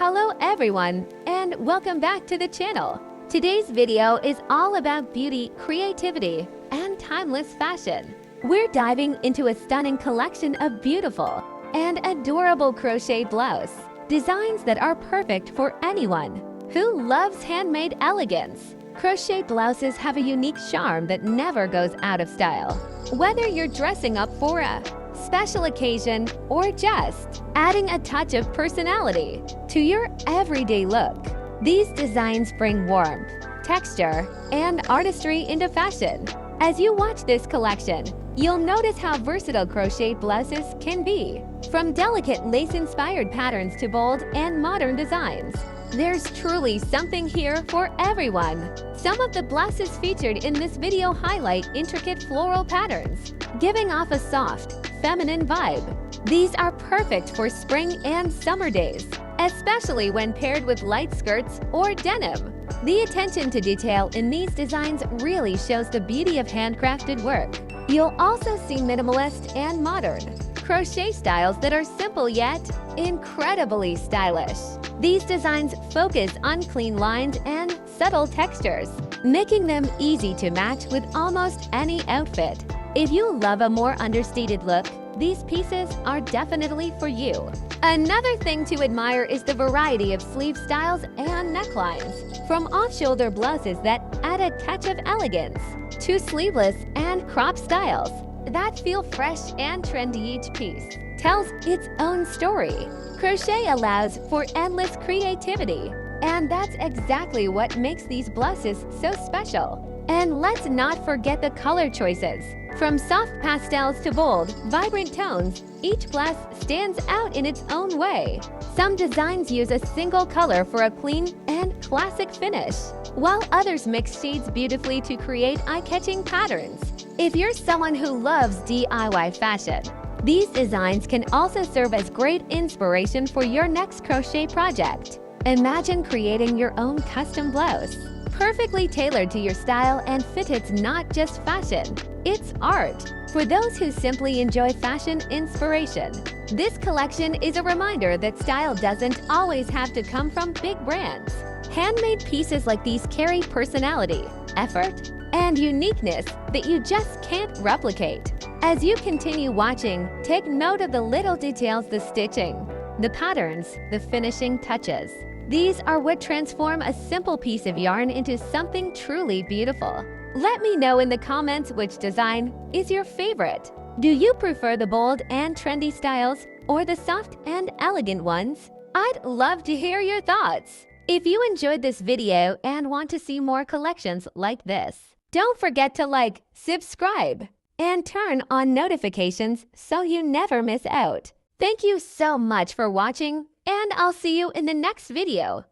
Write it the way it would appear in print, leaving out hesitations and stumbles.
Hello everyone, and welcome back to the channel. Today's video is all about beauty, creativity, and timeless fashion. We're diving into a stunning collection of beautiful and adorable crochet blouse designs that are perfect for anyone who loves handmade elegance. Crochet blouses have a unique charm that never goes out of style. Whether you're dressing up for a special occasion or just adding a touch of personality to your everyday look, these designs bring warmth, texture, and artistry into fashion. As you watch this collection, you'll notice how versatile crochet blouses can be. From delicate lace-inspired patterns to bold and modern designs, there's truly something here for everyone. Some of the blouses featured in this video highlight intricate floral patterns, giving off a soft, feminine vibe. These are perfect for spring and summer days, especially when paired with light skirts or denim. The attention to detail in these designs really shows the beauty of handcrafted work. You'll also see minimalist and modern crochet styles that are simple yet incredibly stylish. These designs focus on clean lines and subtle textures, making them easy to match with almost any outfit. If you love a more understated look, these pieces are definitely for you. Another thing to admire is the variety of sleeve styles and necklines, from off-shoulder blouses that add a touch of elegance to sleeveless and crop styles that feel fresh and trendy. Each piece tells its own story. Crochet allows for endless creativity, and that's exactly what makes these blouses so special. And let's not forget the color choices. From soft pastels to bold, vibrant tones, each blouse stands out in its own way. Some designs use a single color for a clean and classic finish, while others mix shades beautifully to create eye-catching patterns. If you're someone who loves DIY fashion, these designs can also serve as great inspiration for your next crochet project. Imagine creating your own custom blouse, perfectly tailored to your style and fit. It's not just fashion, it's art. For those who simply enjoy fashion inspiration, this collection is a reminder that style doesn't always have to come from big brands. Handmade pieces like these carry personality, effort, and uniqueness that you just can't replicate. As you continue watching, take note of the little details: the stitching, the patterns, the finishing touches. These are what transform a simple piece of yarn into something truly beautiful. Let me know in the comments which design is your favorite. Do you prefer the bold and trendy styles or the soft and elegant ones? I'd love to hear your thoughts. If you enjoyed this video and want to see more collections like this, don't forget to like, subscribe, and turn on notifications so you never miss out. Thank you so much for watching, and I'll see you in the next video.